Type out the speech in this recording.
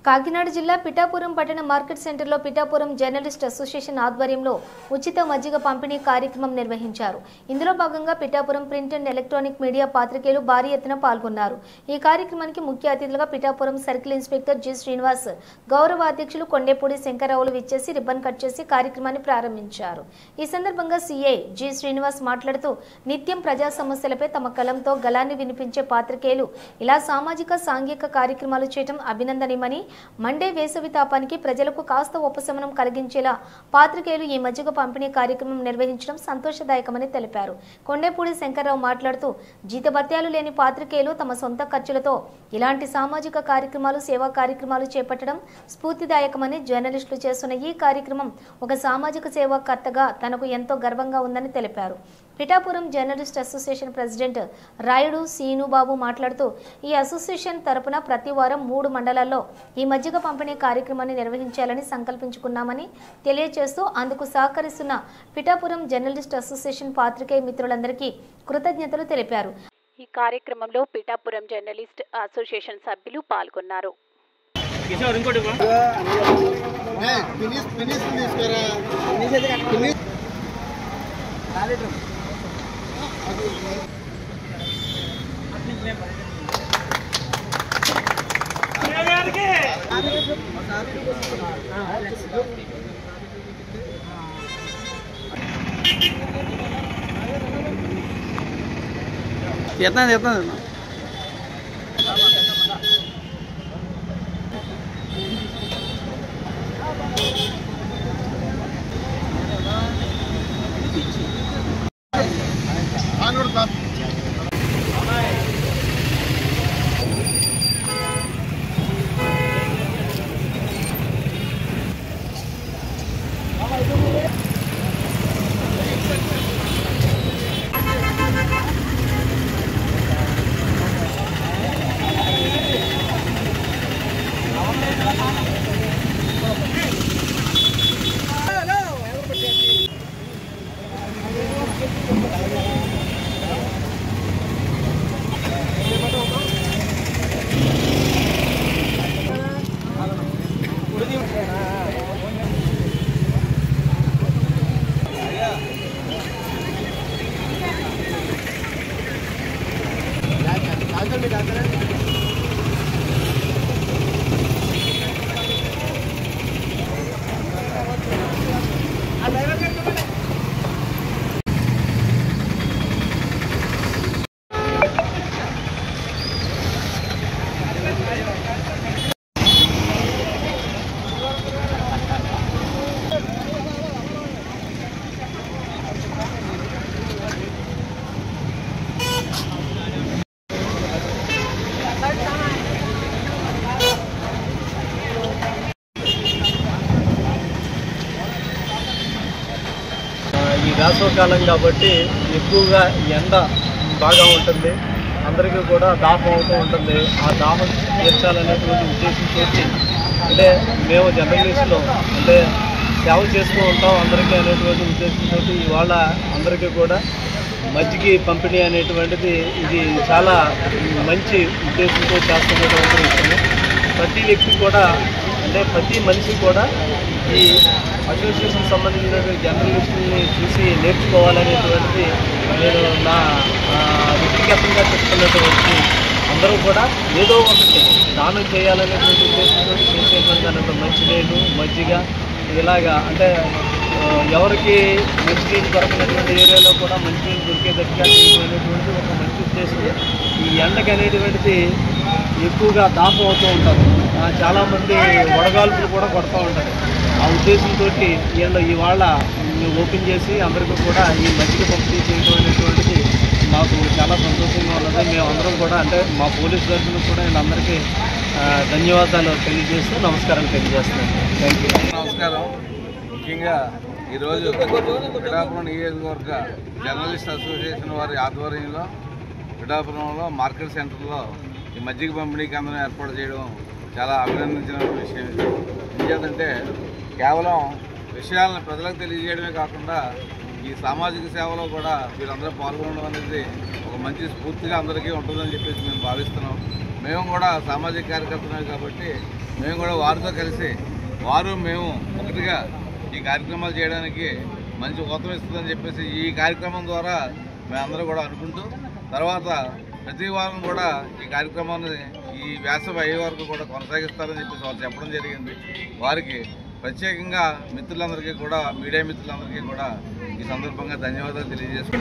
కాకినాడ జిల్లా పిఠాపురం పట్టణ మార్కెట్ సెంటర్లో పిఠాపురం జర్నలిస్ట్ అసోసియేషన్ ఆధ్వర్యంలో ఉచిత మజ్జిగ పంపిణీ కార్యక్రమం నిర్వహించారు. ఇందులో భాగంగా Pithapuram print and electronic media పాత్రికేయులు భారీ ఎత్తున పాల్గొన్నారు. ఈ కార్యక్రమానికి ముఖ్య అతిథులుగా Pithapuram circle inspector G Srinivas, గౌరవ అధ్యక్షులు కొండేపూడి శంకరరావులు విచ్చేసి రిబ్బన్ కట్ చేసి కార్యక్రమాన్ని ప్రారంభించారు. ఈ సందర్భంగా సిఐ జి శ్రీనివాస్ మాట్లాడుతూ నిత్యం ప్రజా సమస్యలపై తమ కలంతో గళాన్ని వినిపించే పాత్రికేయులు ఇలా సామాజిక సాంఘిక కార్యక్రమాలు చేయడం అభినందనీయమని, మండే వేసవి తాపానికి ప్రజలకు కాస్త ఉపశమనం కలిగించేలా పాత్రికేయులు ఈ మజ్జిగ పంపిణీ కార్యక్రమం నిర్వహించడం సంతోషదాయకమని తెలిపారు. కొండేపూడి శంకరరావు మాట్లాడుతూ జీతభత్యాలు లేని పాత్రికేయులు తమ సొంత ఖర్చులతో ఇలాంటి సామాజిక కార్యక్రమాలు, సేవా కార్యక్రమాలు చేపట్టడం స్ఫూర్తిదాయకమని, జర్నలిస్టులు చేస్తున్న ఈ కార్యక్రమం ఒక సామాజిక సేవాకర్తగా తనకు ఎంతో గర్వంగా ఉందని తెలిపారు. Pithapuram journalist association president Rayudu Seenu Babu మాట్లాడుతూ ఈ అసోసియేషన్ తరపున ప్రతి వారం 3 మండలాల్లో ఈ మజ్జిగ పంపిణీ కార్యక్రమాన్ని నిర్వహించాలని సంకల్పించుకున్నామని తెలియజేస్తూ అందుకు సహకరిస్తున్న పిఠాపురం జర్నలిస్ట్ అసోసియేషన్ పాత్రికేయ మిత్రులందరికీ కృతజ్ఞతలు తెలిపారు. ఈ కార్యక్రమంలో పిఠాపురం జర్నలిస్ట్ అసోసియేషన్ సభ్యులు పాల్గొన్నారు. వేసవకాలం కాబట్టి ఎక్కువగా ఎండ బాగా ఉంటుంది, అందరికీ కూడా దాహం అవుతూ ఉంటుంది. ఆ దాహం తీర్చాలనేటువంటి ఉద్దేశంతో అంటే మేము జర్నలిస్టులు అంటే సేవ చేస్తూ ఉంటాం అందరికీ అనేటువంటి ఉద్దేశంతో ఇవాళ అందరికీ కూడా మజ్జిగ పంపిణీ అనేటువంటిది ఇది చాలా మంచి ఉద్దేశంతో చేస్తున్నటువంటి విషయం. ప్రతి వ్యక్తి కూడా అంటే ప్రతి మనిషి కూడా ఈ అసోసియేషన్ సంబంధించిన జర్నలిస్టుల్ని చూసి నేర్చుకోవాలనేటువంటిది నేను నా వ్యక్తిగతంగా చెప్తున్నటువంటి అందరూ కూడా ఏదో ఒకటి దానం చేయాలనేటువంటి ఉద్దేశంతో చేసేటువంటి దాంట్లో మంచినీళ్ళు, మజ్జిగ ఇలాగా అంటే ఎవరికి మంచినీళ్ళు దొరకనటువంటి ఏరియాలో కూడా మంచినీళ్ళు దొరికేటట్టుగా చేయమైనటువంటి ఒక మంచి ఉద్దేశం. ఈ ఎండకి అనేటువంటిది ఎక్కువగా దాహం అవుతూ ఉంటారు, చాలామంది వడగాల్పులు కూడా కొడుతూ ఉంటారు. ఆ ఉద్దేశంతో ఇవాళ ఓపెన్ చేసి అందరికీ కూడా ఈ మజ్జిగ పంపిణీ చేయడం అనేటువంటిది మాకు చాలా సంతోషంగా ఉన్నది. మేమందరం కూడా అంటే మా పోలీస్ తరఫున కూడా వీళ్ళందరికీ ధన్యవాదాలు తెలియజేస్తూ నమస్కారాలు తెలియజేస్తున్నాను. Thank you. నమస్కారం. ముఖ్యంగా ఈరోజు పిఠాపురం నియోజకవర్గ జర్నలిస్ట్ అసోసియేషన్ వారి ఆధ్వర్యంలో పిఠాపురంలో మార్కెట్ సెంటర్లో ఈ మజ్జిగ పంపిణీ కేంద్రం ఏర్పాటు చేయడం చాలా అభినందించిన విషయం. ఎందుకంటే కేవలం విషయాలను ప్రజలకు తెలియజేయడమే కాకుండా ఈ సామాజిక సేవలో కూడా వీరందరూ పాల్గొనడం అనేది ఒక మంచి స్ఫూర్తిగా అందరికీ ఉంటుందని చెప్పేసి మేము భావిస్తున్నాం. మేము కూడా సామాజిక కార్యకర్తలమే కాబట్టి మేము కూడా వారితో కలిసి మేము ఒకటిగా ఈ కార్యక్రమాలు చేయడానికి మంచి ఊతం ఇస్తుందని చెప్పేసి ఈ కార్యక్రమం ద్వారా మేమందరూ కూడా అనుకుంటూ తర్వాత ప్రతి వారం కూడా ఈ కార్యక్రమాన్ని ఈ వేసవి అయ్యే వరకు కూడా కొనసాగిస్తారని చెప్పేసి వాళ్ళు చెప్పడం జరిగింది. వారికి ప్రత్యేకంగా మిత్రులందరికీ కూడా మీడియా మిత్రులందరికీ కూడా ఈ సందర్భంగా ధన్యవాదాలు తెలియజేసుకుంటున్నాను.